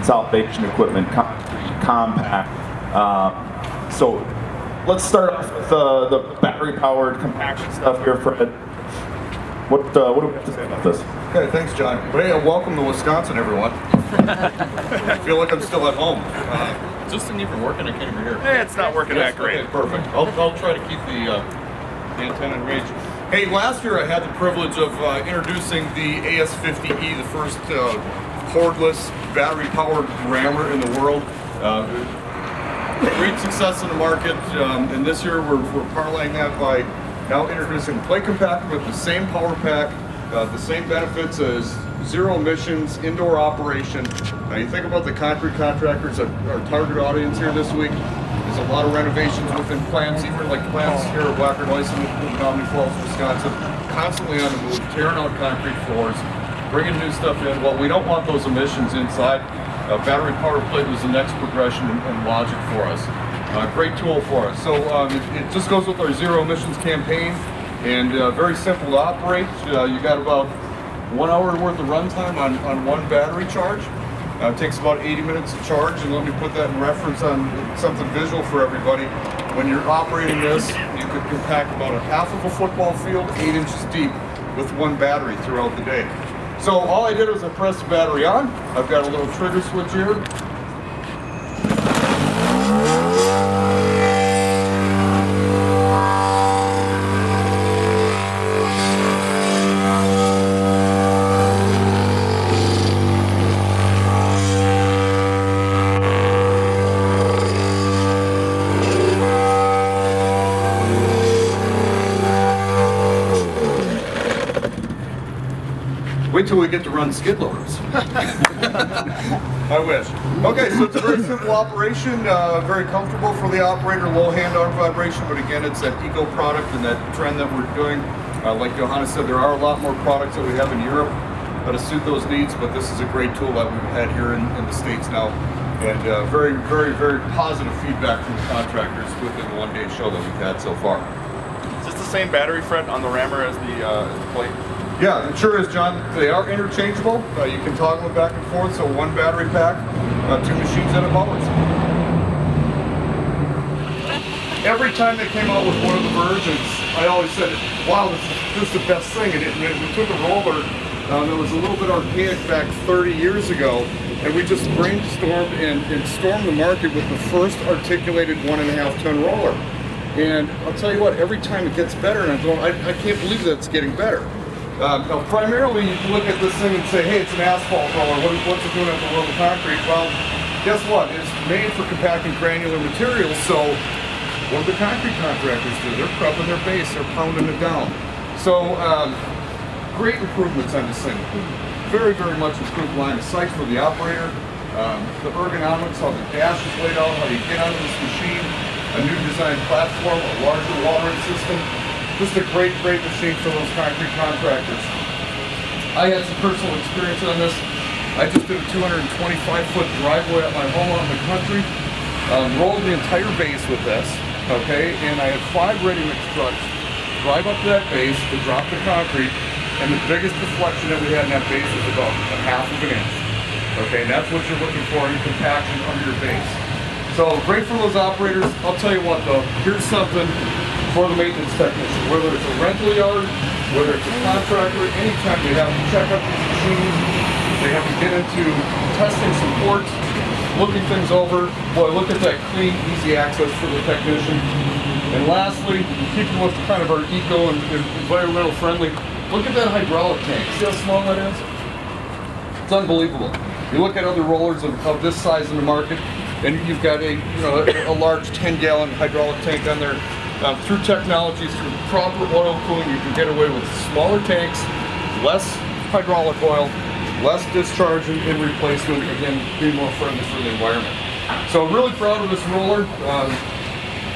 consolidation equipment, concrete, compact. So let's start off with the battery-powered compaction stuff here, Fred. What do we have to say about this? Okay, thanks, John. Hey, welcome to Wisconsin, everyone. I feel like I'm still at home. Is this thing even working? I can't even hear. It's not working that great. Okay, perfect. I'll try to keep the antenna in range. Hey, last year I had the privilege of introducing the AS50E, the first cordless battery-powered rammer in the world. Great success in the market, and this year we're parlaying that by now introducing a plate compactor with the same power pack, the same benefits as zero emissions, indoor operation. Now you think about the concrete contractors, our target audience here this week. There's a lot of renovations within plants, even like plants here at Wacker Neuson in Menominee Falls, Wisconsin, constantly on the move, tearing out concrete floors, bringing new stuff in. Well, we don't want those emissions inside. Battery power plate was the next progression and logic for us. Great tool for us. So it just goes with our zero emissions campaign, and very simple to operate. You got about 1 hour worth of runtime on one battery charge. It takes about 80 minutes to charge, and let me put that in reference on something visual for everybody. When you're operating this, you could compact about a half of a football field, 8 inches deep, with one battery throughout the day. So all I did was I pressed the battery on. I've got a little trigger switch here. Wait till we get to run skid loaders. I wish. Okay, so it's a very simple operation, very comfortable for the operator, low hand-arm vibration, but again, it's that eco product and that trend that we're doing. Like Johannes said, there are a lot more products that we have in Europe to suit those needs, but this is a great tool that we've had here in the States now, and very, very, very positive feedback from the contractors within the one-day show that we've had so far. Is this the same battery, Fred, on the rammer as the plate? Yeah, it sure is, John. They are interchangeable. You can toggle it back and forth, so one battery pack, 2 machines at a moment. Every time they came out with one of the versions, I always said, wow, this is the best thing. And we took a roller that was a little bit archaic back 30 years ago, and we just brainstormed and stormed the market with the first articulated 1.5-ton roller. And I'll tell you what, every time it gets better, and I'm going, I can't believe that it's getting better. Now, primarily, you can look at this thing and say, hey, it's an asphalt roller. What's it doing at the world of concrete? Well, guess what? It's made for compacting granular materials, so what do the concrete contractors do? They're prepping their base, they're pounding it down. So, great improvements on this thing. Very, very much improved line of sight for the operator. The ergonomics, how the dash is laid out, how you get onto this machine, a new design platform, a larger watering system. Just a great, great machine for those concrete contractors. I had some personal experience on this. I just did a 225-foot driveway at my home out in the country. Rolled the entire base with this, okay? And I had 5 ready-mix trucks drive up to that base to drop the concrete, and the biggest deflection that we had in that base was about 1/2 inch. Okay, and that's what you're looking for in compaction under your base. So great for those operators. I'll tell you what though, here's something for the maintenance technician, whether it's a rental yard, whether it's a contractor, anytime they have to check out these machines, they have to get into testing support, looking things over. Boy, look at that clean, easy access for the technician. And lastly, keeping with kind of our eco and environmental friendly, look at that hydraulic tank. See how small that is? It's unbelievable. You look at other rollers of this size in the market, and you've got a large 10-gallon hydraulic tank on there. Through technologies, through proper oil cooling, you can get away with smaller tanks, less hydraulic oil, less discharge in replacement, again, being more friendly for the environment. So really proud of this roller.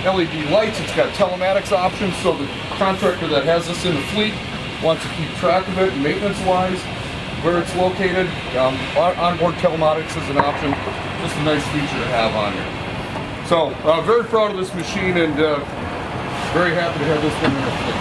LED lights, it's got telematics options, so the contractor that has this in the fleet wants to keep track of it maintenance-wise, where it's located. Onboard telematics is an option, just a nice feature to have on here. So very proud of this machine, and very happy to have this one in our fleet.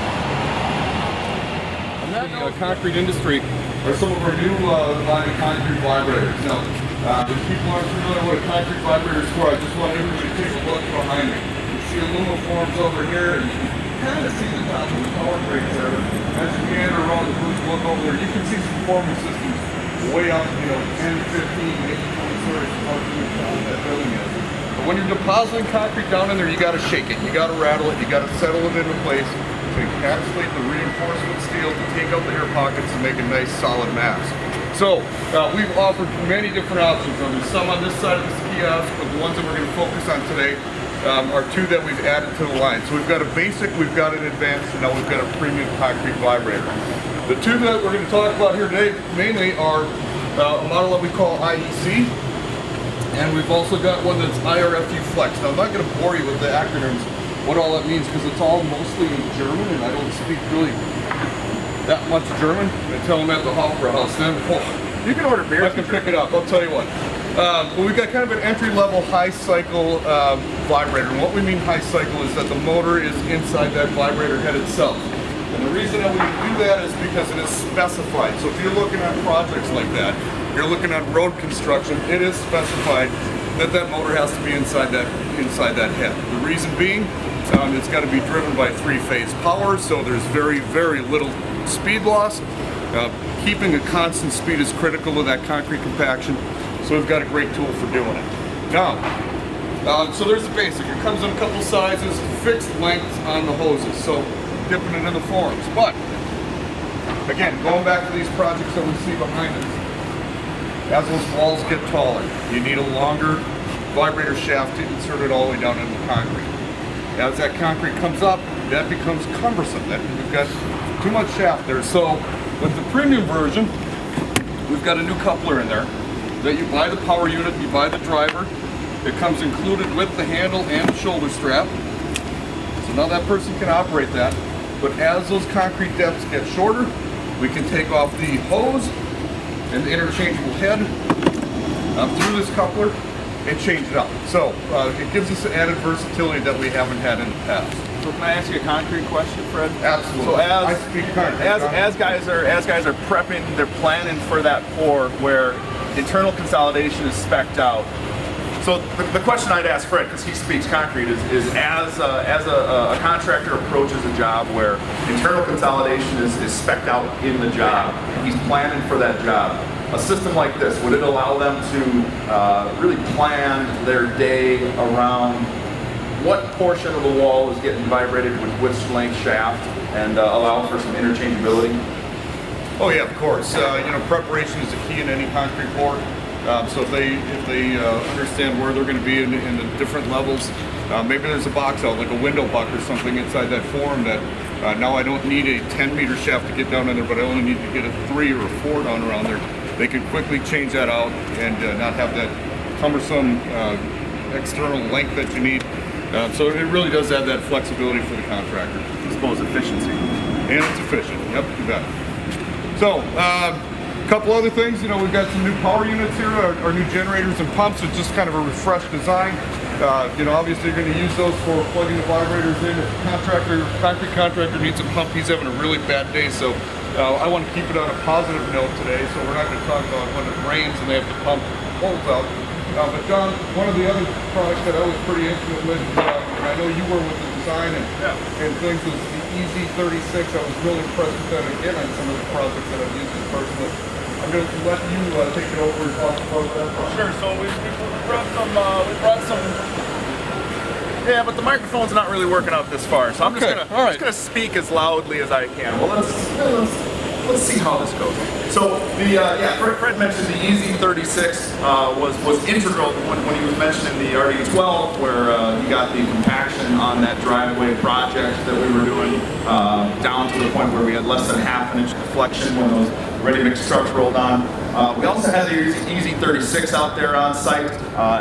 The concrete industry are some of our new line of concrete vibrators. Now, If people aren't familiar with what a concrete vibrator is for, I just want everybody to take a look behind me. You see aluminum forms over here, and you can kind of see the top of the power brake there. As you meander around the booth, look over there, you can see some forming systems way up, 10, 15, maybe 20 stories above that building is. But when you're depositing concrete down in there, you got to shake it, you got to rattle it, you got to settle it into place to encapsulate the reinforcement steel to take out the air pockets and make a nice solid mass. So we've offered many different options. There's some on this side of this kiosk, but the ones that we're going to focus on today are two that we've added to the line. So we've got a basic, we've got an advanced, and now we've got a premium concrete vibrator. The two that we're going to talk about here today mainly are a model that we call IEC, and we've also got one that's IRFU Flex. Now I'm not going to bore you with the acronyms, what all that means, because it's all mostly in German, and I don't speak really that much German. I tell them at the Hofbrauhaus then, You can order beer. I can pick it up, I'll tell you what. We've got kind of an entry-level high cycle vibrator. And what we mean high cycle is that the motor is inside that vibrator head itself. And the reason that we do that is because it is specified. So if you're looking at projects like that, you're looking at road construction, it is specified that that motor has to be inside that head. The reason being, it's got to be driven by three-phase power, so there's very, very little speed loss. Keeping a constant speed is critical to that concrete compaction, so we've got a great tool for doing it. Now, so there's the basic. It comes in a couple sizes, fixed lengths on the hoses, so dipping it in the forms. But, again, going back to these projects that we see behind us, as those walls get taller, you need a longer vibrator shaft to insert it all the way down into the concrete. As that concrete comes up, that becomes cumbersome. We've got too much shaft there. So with the premium version, we've got a new coupler in there that you buy the power unit, you buy the driver. It comes included with the handle and the shoulder strap. So now that person can operate that. But as those concrete depths get shorter, we can take off the hose and the interchangeable head through this coupler and change it up. So it gives us an added versatility that we haven't had in the past. So can I ask you a concrete question, Fred? Absolutely. So I speak concrete. as guys are prepping, they're planning for that pour where internal consolidation is spec'd out. So the question I'd ask Fred, because he speaks concrete, is as a contractor approaches a job where internal consolidation is spec'd out in the job, and he's planning for that job, a system like this, would it allow them to really plan their day around what portion of the wall is getting vibrated with which length shaft and allow for some interchangeability? Oh yeah, of course. Preparation is the key in any concrete pour. So if they understand where they're going to be in the different levels, maybe there's a box out, like a window buck or something inside that form that now I don't need a 10-meter shaft to get down in there, but I only need to get a 3 or a 4 down around there. They can quickly change that out and not have that cumbersome external length that you need. So it really does add that flexibility for the contractor. I suppose efficiency. And it's efficient. Yep, you bet. So, a couple other things. We've got some new power units here, our new generators and pumps. It's just kind of a refreshed design. Obviously you're going to use those for plugging the vibrators in. If a concrete contractor needs a pump, he's having a really bad day. So I want to keep it on a positive note today. So we're not going to talk about when it rains and they have to pump holes out. But John, one of the other products that I was pretty intimate with, and I know you were with the design and things, was the EZ36. I was really impressed with that again on some of the projects that I've used it personally. I'm going to let you take it over and talk about that. Sure. So we brought some. Yeah, but the microphone's not really working out this far, so I'm just gonna speak as loudly as I can. Well, let's see how this goes. So Fred mentioned the EZ36 was integral when he was mentioning the RD12, where he got the compaction on that driveway project that we were doing down to the point where we had less than ½ inch deflection when those ready-mix trucks rolled on. We also had the EZ36 out there on site,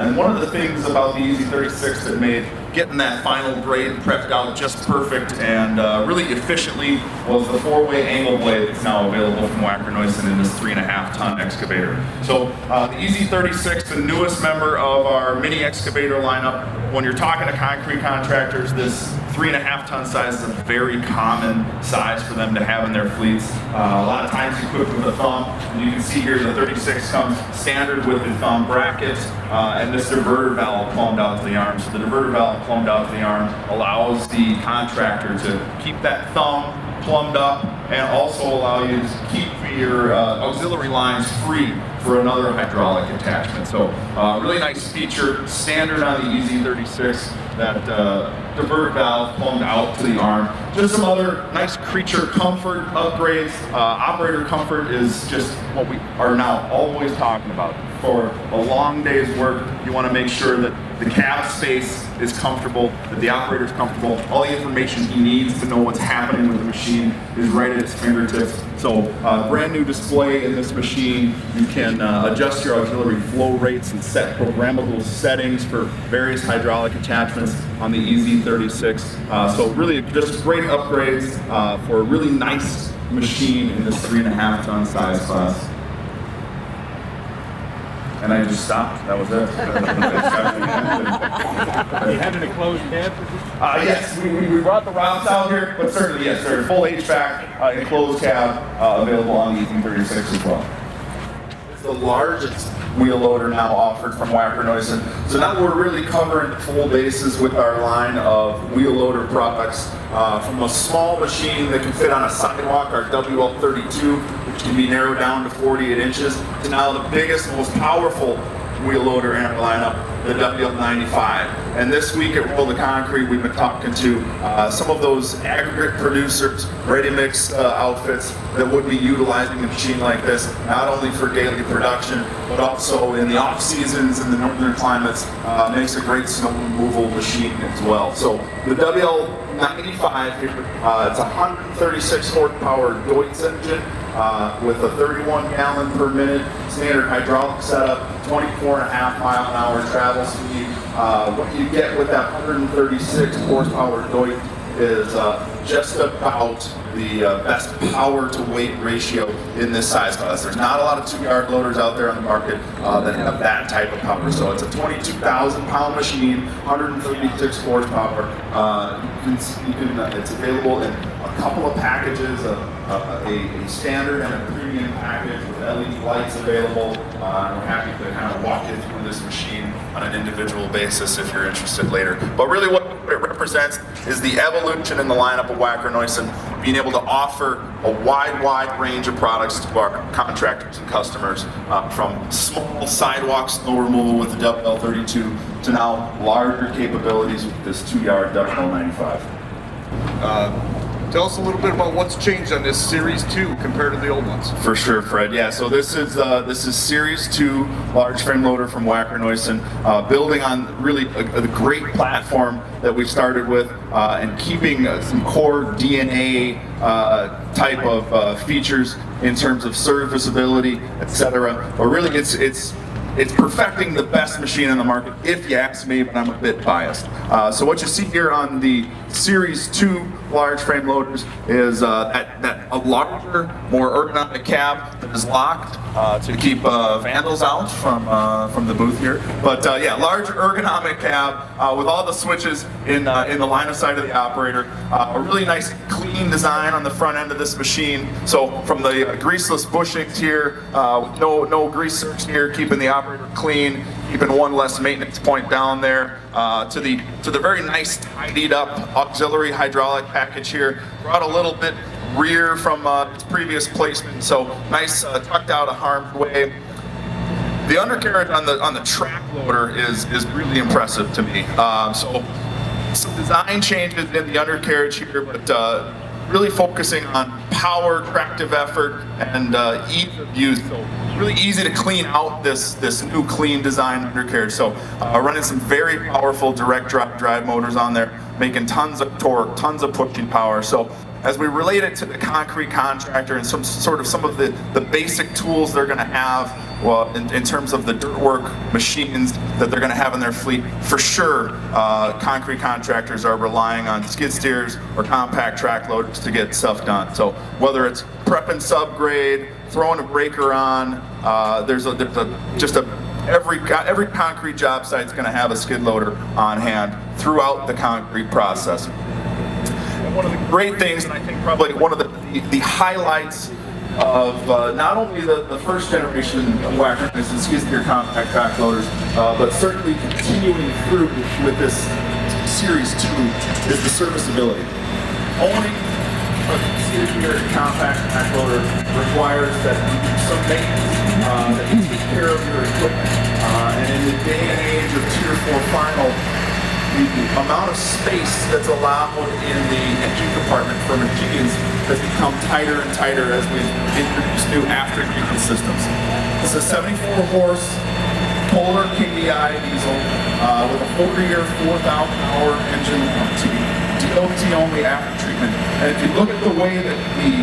and one of the things about the EZ36 that made getting that final grade prepped out just perfect and really efficiently was the 4-way angle blade that's now available from Wacker Neuson in this 3.5-ton excavator. So the EZ36, the newest member of our mini excavator lineup. When you're talking to concrete contractors, this 3.5-ton size is a very common size for them to have in their fleets. A lot of times equipped with a thumb. And you can see here the 36 comes standard with the thumb bracket and this diverter valve plumbed out to the arm. So the diverter valve plumbed out to the arm allows the contractor to keep that thumb plumbed up and also allow you to keep your auxiliary lines free for another hydraulic attachment. So really nice feature, standard on the EZ36, that divert valve plumbed out to the arm. Just some other nice creature comfort upgrades. Operator comfort is just what we are now always talking about. For a long day's work, you want to make sure that the cab space is comfortable, that the operator is comfortable. All the information he needs to know what's happening with the machine is right at his fingertips. So brand new display in this machine. You can adjust your auxiliary flow rates and set programmable settings for various hydraulic attachments on the EZ36. So really just great upgrades for a really nice machine in this 3.5-ton size class. And I just stopped. That was it. You had an enclosed cab? Yes, we brought the routes out here, but certainly, yes, sir. Full HVAC, enclosed cab available on the EZ36 as well. It's the largest wheel loader now offered from Wacker Neuson. So now we're really covering the full bases with our line of wheel loader products. From a small machine that can fit on a sidewalk, our WL32, which can be narrowed down to 48 inches, to now the biggest, most powerful wheel loader in our lineup, the WL95. And this week at World of Concrete, we've been talking to some of those aggregate producers, ready-mix outfits that would be utilizing a machine like this, not only for daily production, but also in the off seasons in the northern climates, makes a great snow removal machine as well. So the WL95 here, it's a 136 horsepower Deutz engine with a 31 gallon per minute standard hydraulic setup, 24.5-mile-an-hour travel speed. What you get with that 136 horsepower Deutz is just about the best power to weight ratio in this size class. There's not a lot of 2-yard loaders out there on the market that have that type of power. So it's a 22,000 pound machine, 136 horsepower. It's available in a couple of packages, a standard and a premium package with LED lights available. We're happy to kind of walk you through this machine on an individual basis if you're interested later. But really what it represents is the evolution in the lineup of Wacker Neuson, being able to offer a wide range of products to our contractors and customers, from small sidewalk snow removal with the WL32 to now larger capabilities with this 2-yard WL95. Tell us a little bit about what's changed on this Series 2 compared to the old ones. For sure, Fred. Yeah, so this is Series 2 large frame loader from Wacker Neuson, building on really a great platform that we started with and keeping some core DNA type of features in terms of serviceability, etc. But really, it's perfecting the best machine in the market, if you ask me, but I'm a bit biased. So what you see here on the Series 2 large frame loaders is that a larger, more ergonomic cab that is locked to keep vandals out from the booth here. But yeah, large ergonomic cab with all the switches in the line of sight of the operator. A really nice clean design on the front end of this machine. So from the greaseless bushings here, no grease zerks here, keeping the operator clean, keeping one less maintenance point down there, to the very nice tidied up auxiliary hydraulic package here. Brought a little bit rear from its previous placement, so nice tucked out of harm's way. The undercarriage on the track loader is really impressive to me. So some design changes in the undercarriage here, but really focusing on power, tractive effort, and ease of use. So really easy to clean out this new clean design undercarriage. So running some very powerful direct drive motors on there, making tons of torque, tons of pushing power. So as we relate it to the concrete contractor and some of the basic tools they're going to have well, in terms of the dirt work machines that they're going to have in their fleet, for sure, concrete contractors are relying on skid steers or compact track loaders to get stuff done. So whether it's prep and subgrade, throwing a breaker on, every concrete job site is going to have a skid loader on hand throughout the concrete process. And one of the great things, and I think probably one of the highlights of not only the first generation of Wacker Neuson skid steer compact track loaders, but certainly continuing through with this Series 2 is the serviceability. Owning a skid steer compact track loader requires that you do some maintenance, that you take care of your equipment. And in the day and age of Tier 4 final, the amount of space that's allowed in the engine compartment for machines has become tighter and tighter as we've introduced new aftertreatment systems. This is a 74-horse Polar KDI diesel with a 4-year, 4,000-hour engine warranty, DOT only aftertreatment. And if you look at the way that the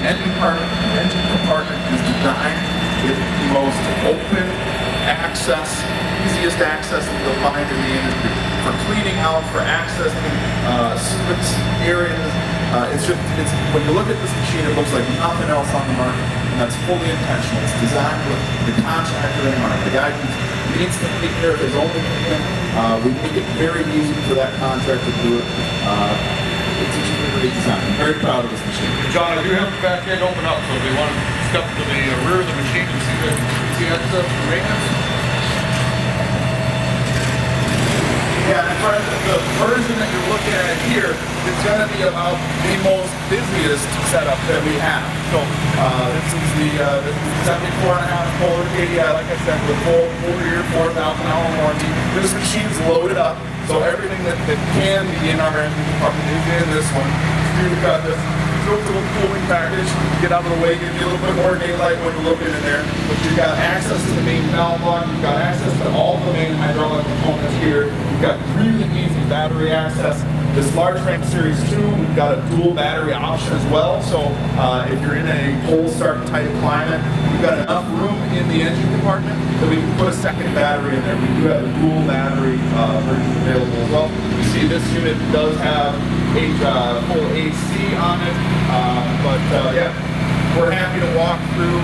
engine compartment is designed, it's the most open access, easiest access you'll find in the industry. For cleaning out, for accessing secret areas, when you look at this machine, it looks like nothing else on the market, and that's fully intentional. It's designed with the contractor in mind. The guy who needs to take care of his own equipment. We make it very easy for that contractor to do it. It's just a great design. I'm very proud of this machine. John, I do have the back end open up, so if they want to step to the rear of the machine and see the easy access for maintenance. Yeah, in fact, the version that you're looking at here is going to be about the most busiest setup that we have. So this is the 74.5 Polar KDI, like I said, with full 4-year, 4,000-hour warranty. This machine's loaded up, so everything that can be in our engine department is in this one. We've got this little cooling package, get out of the way, give you a little bit more daylight when you're looking in there. But you've got access to the main valve block, you've got access to all the main hydraulic components here. You've got really easy battery access. This large frame Series 2, we've got a dual battery option as well. So if you're in a cold start type climate, we've got enough room in the engine compartment that we can put a second battery in there. We do have a dual battery version available as well. You see this unit does have full AC on it, yeah, we're happy to walk through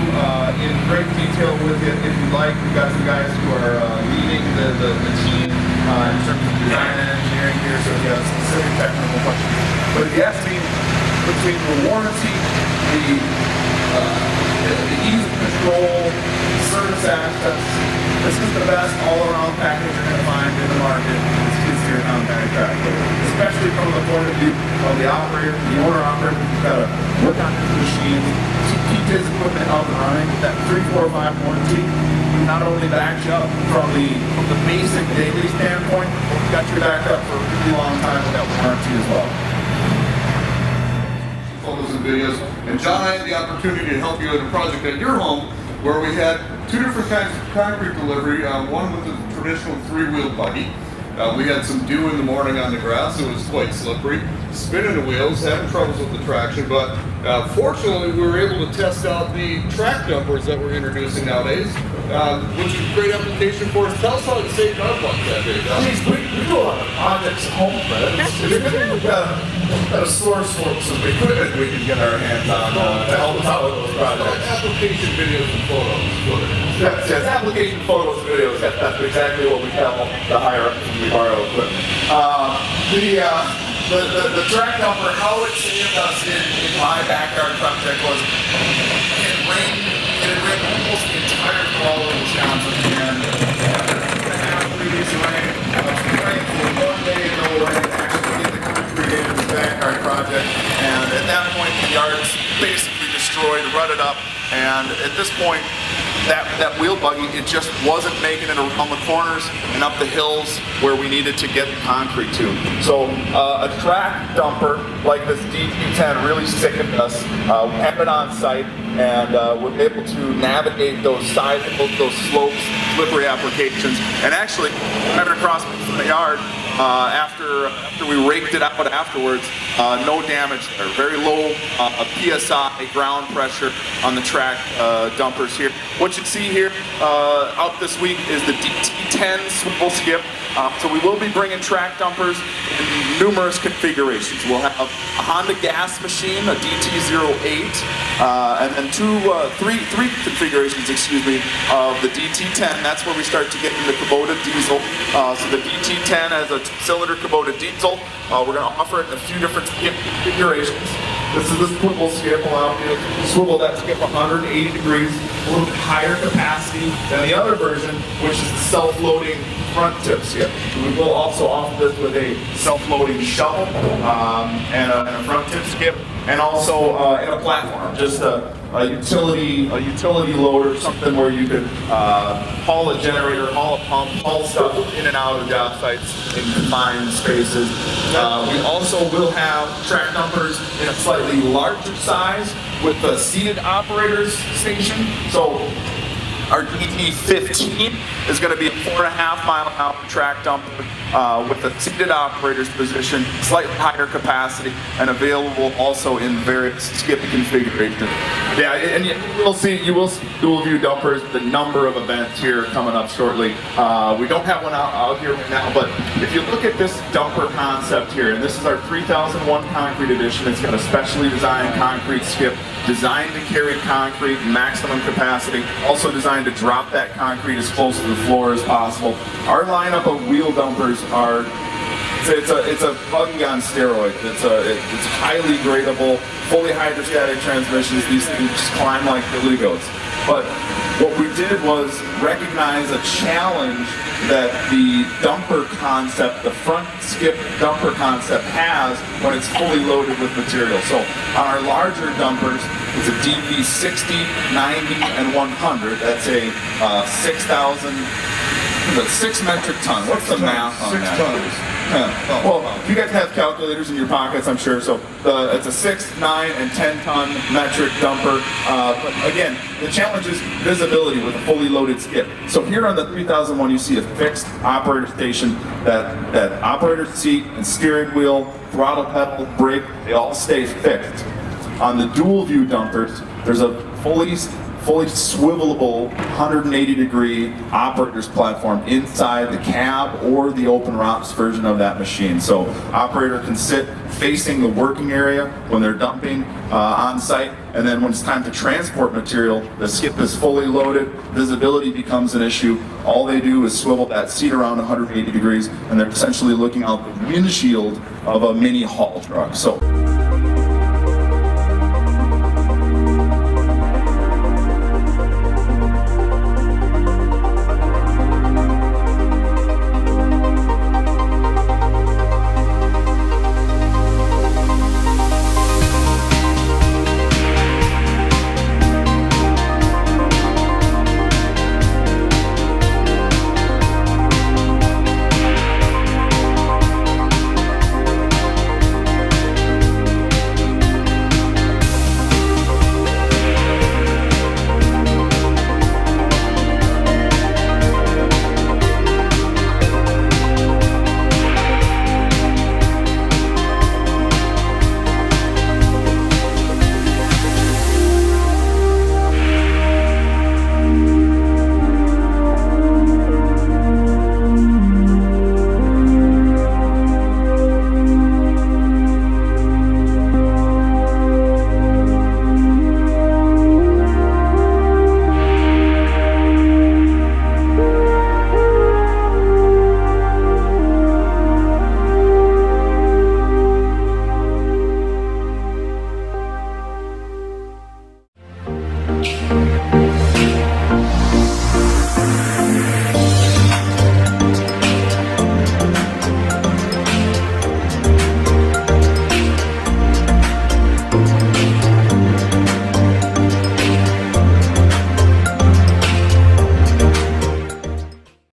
in great detail with you if you'd like. We've got some guys who are leading the team in terms of design and engineering here, so if you have specific technical questions. But if you ask me, between the warranty, the ease of control, service access, this is the best all-around package you're going to find in the market. Skid steer compact track loader, especially from the point of view of the operator, the owner-operator who's got to work on his machine, keep his equipment up and running. That 3, 4, 5 warranty not only backs you up from the basic daily standpoint, but got you backed up for a really long time with that warranty as well. Photos and videos. And John, I had the opportunity to help you in a project at your home where we had 2 different kinds of concrete delivery. One with the traditional 3-wheel buggy. We had some dew in the morning on the grass. It was quite slippery. Spinning the wheels, having troubles with the traction, but fortunately we were able to test out the track dumpers that we're introducing nowadays, which is a great application for us. Tell us how it saved our buck that day, John. We do a lot of projects at home, but we've got a source for some equipment we can get our hands on to help us out with those projects. Application videos and photos. Yes, application photos and videos, that's exactly what we tell the higher ups when we borrow equipment. The track dumper, how it saved us in my backyard project was it had rained almost the entire fall of Wisconsin, and after 2.5 days of rain, rain for 1 day, no rain, actually get the concrete into the backyard project, and at that point the yard's basically destroyed, rutted up, and at this point that wheel buggy, it just wasn't making it around the corners and up the hills where we needed to get the concrete to. So a track dumper like this DT10 really sickened us. We had it on site and we're able to navigate those those slopes, slippery applications. And actually, right across from the yard, after we raked it out afterwards, no damage there. Very low PSI ground pressure on the track dumpers here. What you see here out this week is the DT10 swivel skip. So we will be bringing track dumpers in numerous configurations. We'll have a Honda gas machine, a DT08, and then three configurations, excuse me, of the DT10. That's where we start to get into Kubota diesel. So the DT10 has a two-cylinder Kubota diesel. We're going to offer it in a few different skip configurations. This is the swivel skip, allowing you to swivel that skip 180 degrees, a little bit higher capacity than the other version, which is the self-loading front tip skip. We will also offer this with a self-loading shovel and a front tip skip, and also in a platform, just a utility loader, something where you could haul a generator, haul a pump, haul stuff in and out of the job sites in confined spaces. We also will have track dumpers in a slightly larger size with the seated operators station. So our DT15 is going to be a 4.5 mile an hour track dumper with a seated operator's position, slightly higher capacity, and available also in various skip configurations. Yeah, and you will see dual view dumpers, the number of events here coming up shortly. We don't have one out here right now, but if you look at this dumper concept here, and this is our 3001 concrete edition, it's got a specially designed concrete skip designed to carry concrete maximum capacity, also designed to drop that concrete as close to the floor as possible. Our lineup of wheel dumpers are, it's a buggy on steroids. It's highly gradable, fully hydrostatic transmissions. These things just climb like billy goats. But what we did was recognize a challenge that the dumper concept, the front skip dumper concept has when it's fully loaded with material. So on our larger dumpers, it's a DV60, 90, and 100. That's a 6 metric ton. What's the math on 6 that? tons. Well, you guys have calculators in your pockets, I'm sure. So it's a 6, 9, and 10 ton metric dumper. But again, the challenge is visibility with a fully loaded skip. So here on the 3001, you see a fixed operator station. That operator's seat and steering wheel, throttle pedal, brake, they all stay fixed. On the dual view dumpers, there's a fully swivelable 180 degree operator's platform inside the cab or the open ROPS version of that machine. So operator can sit facing the working area when they're dumping on site, and then when it's time to transport material, the skip is fully loaded, visibility becomes an issue. All they do is swivel that seat around 180 degrees, and they're essentially looking out the windshield of a mini haul truck. So